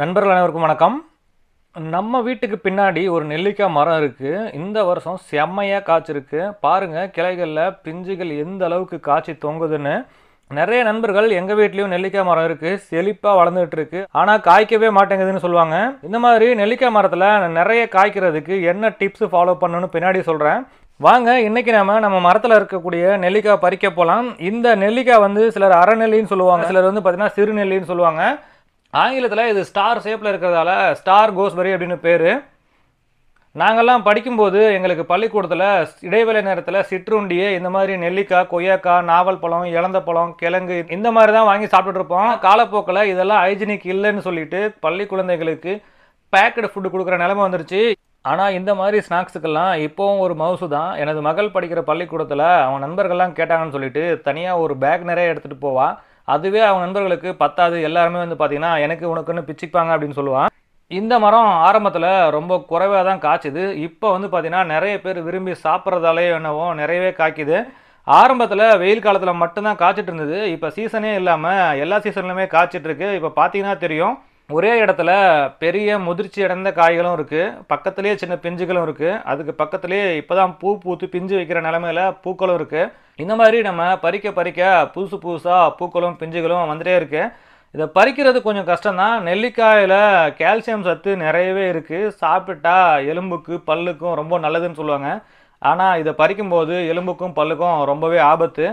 நண்பர்கள் அனைவருக்கும் வணக்கம். நம்ம வீட்டுக்கு பின்னாடி ஒரு நெல்லிக்காய் மரம் இருக்கு. இந்த வருஷம் செம்மையா காய்ச்சிருக்கு. பாருங்க கிளைகள்ல பிஞ்சுகள் எந்த அளவுக்கு காய்ச்சி தொங்குதுன்னு. நிறைய நண்பர்கள் எங்க வீட்லயும் நெல்லிக்காய் மரம் இருக்கு. செழிப்பா வளர்ந்துட்டு இருக்கு. ஆனா காய்க்கவே மாட்டேங்குதுன்னு சொல்லுவாங்க. இந்த மாதிரி நெல்லிக்காய் மரத்துல நிறைய காய்க்கிறதுக்கு என்ன டிப்ஸ் ஃபாலோ பண்ணணும்னு பின்னாடி சொல்றேன். வாங்க இன்னைக்கு நம்ம மரத்துல இருக்கக்கூடிய நெல்லிக்காய் பறிக்க போலாம். இந்த நெல்லிக்காய் வந்து சிலர் அரைநெல்லின்னு சொல்லுவாங்க. சிலர் வந்து பார்த்தீங்கன்னா சிறுநெல்லின்னு சொல்லுவாங்க. ஆங்கிலத்தில் இது ஸ்டார் ஷேப்பில் இருக்கிறதால ஸ்டார் கோஸ்பெரி அப்படின்னு பேர். நாங்கள்லாம் படிக்கும்போது எங்களுக்கு பள்ளிக்கூடத்தில் இடைவேளை நேரத்தில் சிற்றுண்டியே இந்த மாதிரி நெல்லிக்காய், கொய்யாக்காய், நாவல் பழம், இலந்த பழம், கிழங்கு இந்த மாதிரி தான் வாங்கி சாப்பிட்டுட்ருப்போம். காலப்போக்கில் இதெல்லாம் ஹைஜீனிக் இல்லைன்னு சொல்லிட்டு பள்ளி குழந்தைகளுக்கு பேக்கடு ஃபுட்டு கொடுக்குற நிலைமை வந்துருச்சு. ஆனால் இந்த மாதிரி ஸ்நாக்ஸுக்கெல்லாம் இப்போவும் ஒரு மவுசு தான். எனது மகள் படிக்கிற பள்ளிக்கூடத்தில் அவன் நண்பர்கள்லாம் கேட்டாங்கன்னு சொல்லிட்டு தனியாக ஒரு பேக் நிறைய எடுத்துகிட்டு போவான். அதுவே அவங்க நண்பர்களுக்கு பத்தாது. எல்லாருமே வந்து பார்த்தீங்கன்னா எனக்கு உனக்குன்னு பிச்சுப்பாங்க அப்படின்னு சொல்லுவான். இந்த மரம் ஆரம்பத்தில் ரொம்ப குறைவாக தான் காய்ச்சுது. இப்போ வந்து பார்த்தீங்கன்னா நிறைய பேர் விரும்பி சாப்பிட்றதாலே என்னவோ நிறையவே காய்க்குது. ஆரம்பத்தில் வெயில் காலத்தில் மட்டும்தான் காய்ச்சிட்டு இருந்தது. இப்போ சீசனே இல்லாமல் எல்லா சீசன்லையுமே காய்ச்சிட்டு இருக்கு. இப்போ பார்த்தீங்கன்னா தெரியும், ஒரே இடத்துல பெரிய முதிர்ச்சி அடைந்த காய்களும் இருக்குது, பக்கத்துலேயே சின்ன பிஞ்சுகளும் இருக்குது, அதுக்கு பக்கத்துலேயே இப்போ தான் பூ பூத்து பிஞ்சு வைக்கிற நிலமையில பூக்களும் இருக்குது. இந்த மாதிரி நம்ம பறிக்க பறிக்க புதுசு புதுசாக பூக்களும் பிஞ்சுகளும் வந்துட்டே இருக்குது. இதை பறிக்கிறது கொஞ்சம் கஷ்டம்தான். நெல்லிக்காயில் கால்சியம் சத்து நிறையவே இருக்குது. சாப்பிட்டா எலும்புக்கு பல்லுக்கும் ரொம்ப நல்லதுன்னு சொல்லுவாங்க. ஆனால் இதை பறிக்கும்போது எலும்புக்கும் பல்லுக்கும் ரொம்பவே ஆபத்து.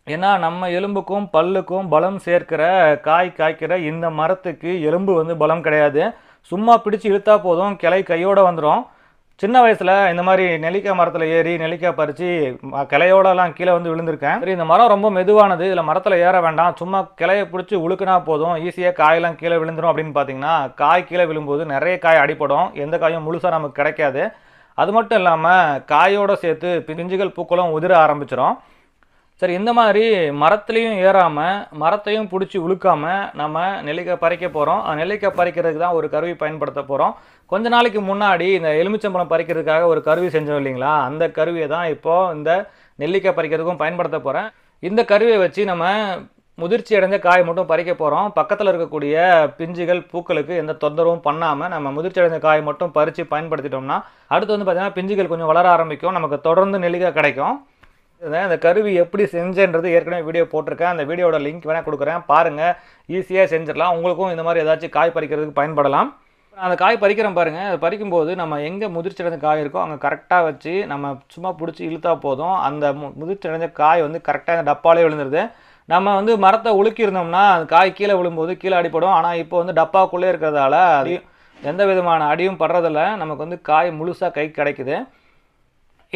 ஏன்னா நம்ம எலும்புக்கும் பல்லுக்கும் பலம் சேர்க்கிற காய்க்கிற இந்த மரத்துக்கு எலும்பு வந்து பலம் கிடையாது. சும்மா பிடிச்சி இழுத்தா போதும், கிளை கையோடு வந்துடும். சின்ன வயசில் இந்த மாதிரி நெல்லிக்காய் மரத்தில் ஏறி நெல்லிக்காய் பறித்து கிளையோடலாம் கீழே வந்து விழுந்திருக்கேன். சரி, இந்த மரம் ரொம்ப மெதுவானது, இதில் மரத்தில் ஏற வேண்டாம், சும்மா கிளையை பிடிச்சி உழுக்குனா போதும், ஈஸியாக காயெல்லாம் கீழே விழுந்துடும் அப்படின்னு பார்த்தீங்கன்னா, காய் கீழே விழும்போது நிறைய காய் அடிப்படும். எந்த காயும் முழுசாக நமக்கு கிடைக்காது. அது மட்டும் இல்லாமல் காயோடு சேர்த்து பிஞ்சுகள் பூக்களும் உதிர ஆரம்பிச்சிடும். சரி, இந்த மாதிரி மரத்துலேயும் ஏறாமல் மரத்தையும் பிடிச்சி உழுக்காமல் நம்ம நெல்லிக்காய் பறிக்க போகிறோம். நெல்லிக்காய் பறிக்கிறதுக்கு தான் ஒரு கருவி பயன்படுத்த போகிறோம். கொஞ்ச நாளைக்கு முன்னாடி இந்த எலுமிச்சம்பழம் பறிக்கிறதுக்காக ஒரு கருவி செஞ்சோம் இல்லைங்களா, அந்த கருவியை தான் இப்போது இந்த நெல்லிக்காய் பறிக்கிறதுக்கும் பயன்படுத்த போகிறேன். இந்த கருவியை வச்சு நம்ம முதிர்ச்சி அடைஞ்ச காய் மட்டும் பறிக்க போகிறோம். பக்கத்தில் இருக்கக்கூடிய பிஞ்சுகள் பூக்களுக்கு எந்த தொந்தரவும் பண்ணாமல் நம்ம முதிர்ச்சி அடைஞ்ச காய் மட்டும் பறித்து பயன்படுத்திட்டோம்னா அடுத்து வந்து பார்த்திங்கன்னா பிஞ்சுகள் கொஞ்சம் வளர ஆரம்பிக்கும், நமக்கு தொடர்ந்து நெல்லிக்காய் கிடைக்கும். இந்த கருவி எப்படி செஞ்சேன்றது ஏற்கனவே வீடியோ போட்டிருக்கேன். அந்த வீடியோட லிங்க் வேணால் கொடுக்குறேன், பாருங்கள். ஈஸியாக செஞ்சிடலாம். உங்களுக்கும் இந்த மாதிரி ஏதாச்சும் காய் பறிக்கிறதுக்கு பயன்படலாம். அந்த காய் பறிக்கிறேன் பாருங்கள். அது பறிக்கும்போது நம்ம எங்கே முதிர்ச்சி அடைஞ்ச காய் இருக்கோ அங்கே கரெக்டாக வச்சு நம்ம சும்மா பிடிச்சி இழுத்தா போதும். அந்த முதிர்ச்சி அடைஞ்ச காய் வந்து கரெக்டாக அந்த டப்பாலே விழுந்துருது. நம்ம வந்து மரத்தை உலுக்கியிருந்தோம்னா அந்த காய் கீழே விழும்போது கீழே அடிப்படும். ஆனால் இப்போ வந்து டப்பாக்குள்ளே இருக்கிறதால அது எந்த விதமான அடியும் படுறதில்ல. நமக்கு வந்து காய் முழுசாக கை கிடைக்குது.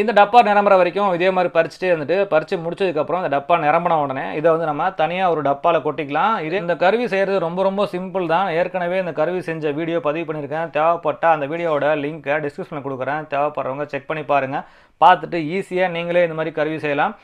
இந்த டப்பா நிரம்புற வரைக்கும் இதே மாதிரி பறிச்சுட்டே இருந்துட்டு பறித்து முடிச்சதுக்கப்புறம் இந்த டப்பா நிரம்பின உடனே இதை வந்து நம்ம தனியாக ஒரு டப்பாவில் கொட்டிக்கலாம். இந்த கருவி செய்கிறது ரொம்ப ரொம்ப சிம்பிள் தான். ஏற்கனவே இந்த கருவி செஞ்ச வீடியோ பதிவு பண்ணியிருக்கேன். தேவைப்பட்டால் அந்த வீடியோவோட லிங்க்கை டிஸ்கிரிப்ஷனில் கொடுக்குறேன். தேவைப்படுறவங்க செக் பண்ணி பாருங்கள். பார்த்துட்டு ஈஸியாக நீங்களே இந்த மாதிரி கருவி செய்யலாம்.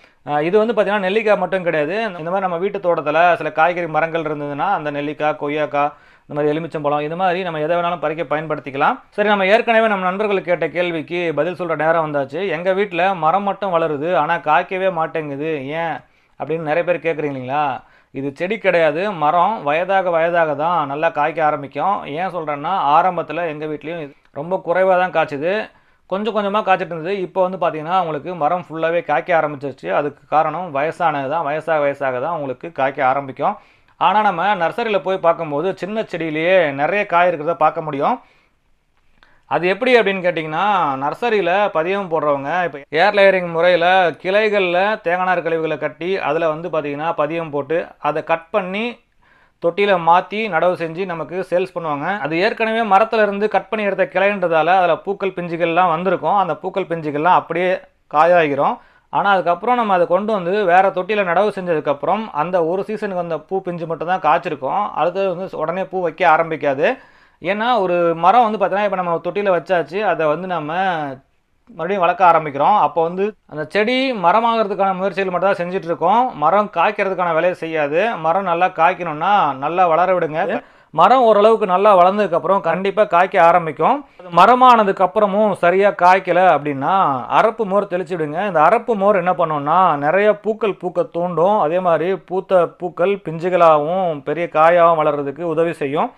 இது வந்து பார்த்திங்கன்னா நெல்லிக்காய் மட்டும் கிடையாது. இந்த மாதிரி நம்ம வீட்டு தோட்டத்தில் சில காய்கறி மரங்கள் இருந்ததுன்னா அந்த நெல்லிக்காய், கொய்யாக்காய், இந்த மாதிரி எலுமிச்சம்பழம், இது மாதிரி நம்ம எதை வேணாலும் பறிக்க பயன்படுத்திக்கலாம். சரி, நம்ம ஏற்கனவே நம்ம நண்பர்கள் கேட்ட கேள்விக்கு பதில் சொல்கிற நேரம் வந்தாச்சு. எங்கள் வீட்டில் மரம் மட்டும் வளருது, ஆனால் காய்க்கவே மாட்டேங்குது, ஏன் அப்படின்னு நிறைய பேர் கேட்குறீங்களா? இது செடி கிடையாது, மரம். வயதாக தான் நல்லா காய்க்க ஆரம்பிக்கும். ஏன் சொல்கிறேன்னா, ஆரம்பத்தில் எங்கள் வீட்லேயும் ரொம்ப குறைவாக தான் காய்ச்சுது. கொஞ்சம் கொஞ்சமாக காய்ச்சிட்டு இருந்தது. இப்போ வந்து பார்த்திங்கன்னா உங்களுக்கு மரம் ஃபுல்லாகவே காய்க்க ஆரம்பிச்சிருச்சு. அதுக்கு காரணம் வயசானது தான். வயசாக தான் உங்களுக்கு காய்க்க ஆரம்பிக்கும். ஆனால் நம்ம நர்சரியில் போய் பார்க்கும்போது சின்ன செடியிலேயே நிறைய காய் இருக்கிறத பார்க்க முடியும். அது எப்படி அப்படின்னு கேட்டிங்கன்னா, நர்சரியில் பதியம் போடுறவங்க இப்போ ஏர் லேயரிங் முறையில் கிளைகளில் தேங்காய் கழிவுகளை கட்டி அதில் வந்து பார்த்திங்கன்னா பதியம் போட்டு அதை கட் பண்ணி தொட்டியில் மாற்றி நடவு செஞ்சு நமக்கு சேல்ஸ் பண்ணுவாங்க. அது ஏற்கனவே மரத்தில் இருந்து கட் பண்ணி எடுத்த கிளைன்றதால அதில் பூக்கள் பிஞ்சுகள்லாம் வந்திருக்கும். அந்த பூக்கள் பிஞ்சுகள்லாம் அப்படியே காயாகிறோம். ஆனால் அதுக்கப்புறம் நம்ம அதை கொண்டு வந்து வேறு தொட்டியில் நடவு செஞ்சதுக்கப்புறம் அந்த ஒரு சீசனுக்கு அந்த பூ பிஞ்சு மட்டும் தான் காய்ச்சிருக்கும். அடுத்தது வந்து உடனே பூ வைக்க ஆரம்பிக்காது. ஏன்னா ஒரு மரம் வந்து பார்த்தீங்கன்னா இப்போ நம்ம தொட்டியில் வச்சாச்சு, அதை வந்து நம்ம மறுபடியும் வளர்க்க ஆரம்பிக்கிறோம். அப்போ வந்து அந்த செடி மரமாகிறதுக்கான முயற்சிகள் மட்டும் தான் செஞ்சிட்ருக்கோம். மரம் காய்க்கிறதுக்கான வேலையை செய்யாது. மரம் நல்லா காய்க்கணும்னா நல்லா வளர விடுங்க. மரம் ஓரளவுக்கு நல்லா வளர்ந்ததுக்கப்புறம் கண்டிப்பாக காய்க்க ஆரம்பிக்கும். மரமானதுக்கப்புறமும் சரியாக காய்க்கலை அப்படின்னா அரப்பு மோர் தெளிச்சு விடுங்க. இந்த அரப்பு மோர் என்ன பண்ணோம்னா நிறைய பூக்கள் பூக்க தூண்டும். அதே மாதிரி பூத்த பூக்கள் பிஞ்சுகளாகவும் பெரிய காயாகவும் வளர்கிறதுக்கு உதவி செய்யும்.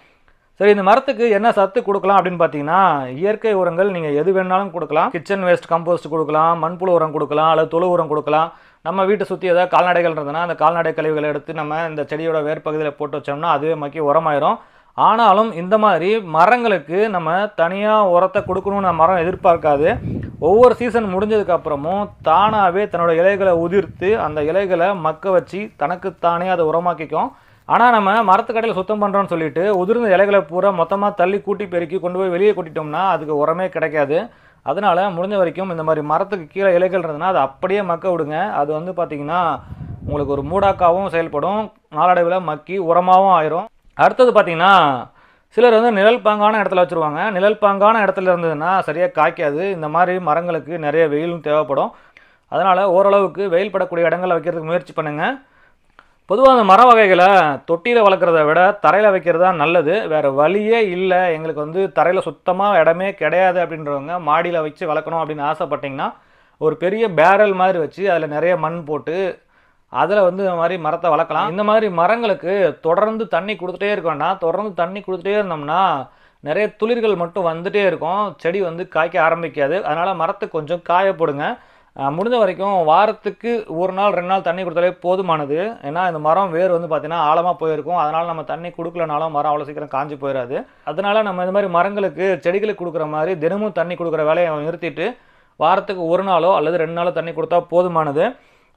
சரி, இந்த மரத்துக்கு என்ன சத்து கொடுக்கலாம் அப்படின்னு பார்த்தீங்கன்னா, இயற்கை உரங்கள் நீங்கள் எது வேணாலும் கொடுக்கலாம். கிச்சன் வேஸ்ட் கம்போஸ்ட் கொடுக்கலாம், மண்புழு உரம் கொடுக்கலாம், அல்லது தொழு உரம் கொடுக்கலாம். நம்ம வீட்டை சுற்றி ஏதாவது கால்நடைகள் இருந்ததுன்னா அந்த கால்நடை கழிவுகளை எடுத்து நம்ம இந்த செடியோட வேர்ப்பகுதியில் போட்டு வச்சோம்னா அதுவே மக்கி உரமாயிரும். ஆனாலும் இந்த மாதிரி மரங்களுக்கு நம்ம தனியாக உரத்தை கொடுக்கணும்னு மரம் எதிர்பார்க்காது. ஒவ்வொரு சீசன் முடிஞ்சதுக்கப்புறமும் தானாகவே தன்னோட இலைகளை உதிர்த்து அந்த இலைகளை மக்க வச்சு தனக்குத்தானே அதை உரமாக்கிக்கும். ஆனால் நம்ம மரத்துக்கடையில் சுத்தம் பண்ணுறோன்னு சொல்லிட்டு உதிர்ந்த இலைகளை பூரா மொத்தமாக தள்ளி கூட்டி பெருக்கி கொண்டு போய் வெளியே கொட்டிட்டோம்னா அதுக்கு உரமே கிடைக்காது. அதனால் முடிஞ்ச வரைக்கும் இந்த மாதிரி மரத்துக்கு கீழே இலைகள் இருந்ததுன்னா அதை அப்படியே மக்க விடுங்க. அது வந்து பார்த்திங்கன்னா உங்களுக்கு ஒரு மூடாக்காவும் செயல்படும், நாளடைவில் மக்கி உரமாகவும் ஆயிரும். அடுத்தது பார்த்திங்கன்னா சிலர் வந்து நிழல் பாங்கான இடத்துல வச்சுருவாங்க. நிழல் பாங்கான இடத்துல இருந்ததுன்னா சரியாக காய்க்காது. இந்த மாதிரி மரங்களுக்கு நிறைய வெயிலும் தேவைப்படும். அதனால் ஓரளவுக்கு வெயில் படக்கூடிய இடங்களில் வைக்கிறதுக்கு முயற்சி பண்ணுங்கள். பொதுவாக அந்த மர வகைகளை தொட்டியில் வளர்க்குறத விட தரையில் வைக்கிறது தான் நல்லது. வேறு வழியே இல்லை, எங்களுக்கு வந்து தரையில் சுத்தமாக இடமே கிடையாது அப்படின்றவங்க மாடியில் வச்சு வளர்க்கணும் அப்படின்னு ஆசைப்பட்டிங்கன்னா ஒரு பெரிய பேரல் மாதிரி வச்சு அதில் நிறைய மண் போட்டு அதில் வந்து இந்த மாதிரி மரத்தை வளர்க்கலாம். இந்த மாதிரி மரங்களுக்கு தொடர்ந்து தண்ணி கொடுத்துட்டே இருக்க வேண்டாம். தொடர்ந்து தண்ணி கொடுத்துட்டே இருந்தோம்னா நிறைய துளிர்கள் மட்டும் வந்துகிட்டே இருக்கும், செடி வந்து காய்க்க ஆரம்பிக்காது. அதனால் மரத்துக்கு கொஞ்சம் காய போடுங்க. முடிஞ்ச வரைக்கும் வாரத்துக்கு ஒரு நாள் 2 நாள் தண்ணி கொடுத்தாலே போதுமானது. ஏன்னா இந்த மரம் வேர் வந்து பார்த்திங்கன்னா ஆழமாக போயிருக்கும். அதனால் நம்ம தண்ணி கொடுக்கலனாலும் மரம் அவ்வளோ சீக்கிரம் காஞ்சி போயிடாது. அதனால் நம்ம இந்த மாதிரி மரங்களுக்கு செடிகளுக்கு கொடுக்குற மாதிரி தினமும் தண்ணி கொடுக்குற வேலையை நிறுத்திட்டு வாரத்துக்கு ஒரு நாளோ அல்லது 2 நாளோ தண்ணி கொடுத்தா போதுமானது.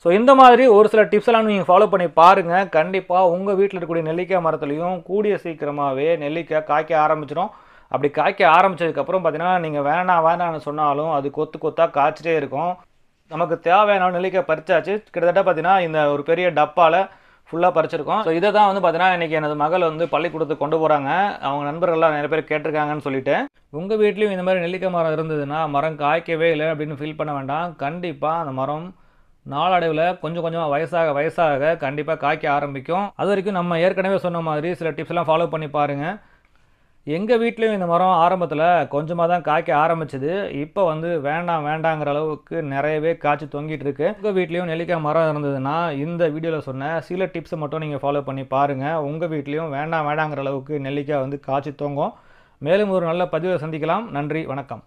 ஸோ இந்த மாதிரி ஒரு சில டிப்ஸ் எல்லாம் நீங்கள் ஃபாலோ பண்ணி பாருங்கள். கண்டிப்பாக உங்கள் வீட்டில் இருக்கக்கூடிய நெல்லிக்காய் மரத்துலையும் கூடிய சீக்கிரமாகவே நெல்லிக்காய் காய்க்க ஆரம்பிச்சிடும். அப்படி காய்க்க ஆரம்பித்ததுக்கப்புறம் பார்த்தீங்கன்னா நீங்கள் வேணான்னு சொன்னாலும் அது கொத்து கொத்தாக காய்ச்சிட்டே இருக்கும். நமக்கு தேவையான நெல்லிக்காய் பறிச்சாச்சு. கிட்டத்தட்ட பார்த்தீங்கன்னா இந்த ஒரு பெரிய டப்பாவில் ஃபுல்லாக பறிச்சிருக்கோம். ஸோ இதை தான் வந்து பார்த்தீங்கன்னா இன்றைக்கி எனது மகள் வந்து பள்ளிக்கூடத்துக்கு கொண்டு போகிறாங்க. அவங்க நண்பர்கள்லாம் நிறைய பேர் கேட்டிருக்காங்கன்னு சொல்லிட்டு. உங்கள் வீட்லேயும் இந்த மாதிரி நெல்லிக்காய் மரம் இருந்ததுன்னா மரம் காய்க்கவே இல்லை அப்படின்னு ஃபீல் பண்ண வேண்டாம். கண்டிப்பாக அந்த மரம் நாளடைவில் கொஞ்சம் கொஞ்சமாக வயசாக கண்டிப்பாக காய்க்க ஆரம்பிக்கும். அது வரைக்கும் நம்ம ஏற்கனவே சொன்ன மாதிரி சில டிப்ஸ்லாம் ஃபாலோ பண்ணி பாருங்கள். எங்கள் வீட்லேயும் இந்த மரம் ஆரம்பத்தில் கொஞ்சமாக தான் காய்க்க ஆரம்பிச்சிது. இப்போ வந்து வேண்டாங்கிற அளவுக்கு நிறையவே காய்ச்சி தொங்கிட்டு இருக்கு. உங்கள் வீட்லேயும் நெல்லிக்காய் மரம் இருந்ததுன்னா இந்த வீடியோவில் சொன்ன சில டிப்ஸை மட்டும் நீங்கள் ஃபாலோ பண்ணி பாருங்கள். உங்கள் வீட்லேயும் வேண்டாங்கிற அளவுக்கு நெல்லிக்காய் வந்து காய்ச்சி தொங்கும். மேலும் ஒரு நல்ல பதிவை சந்திக்கலாம். நன்றி, வணக்கம்.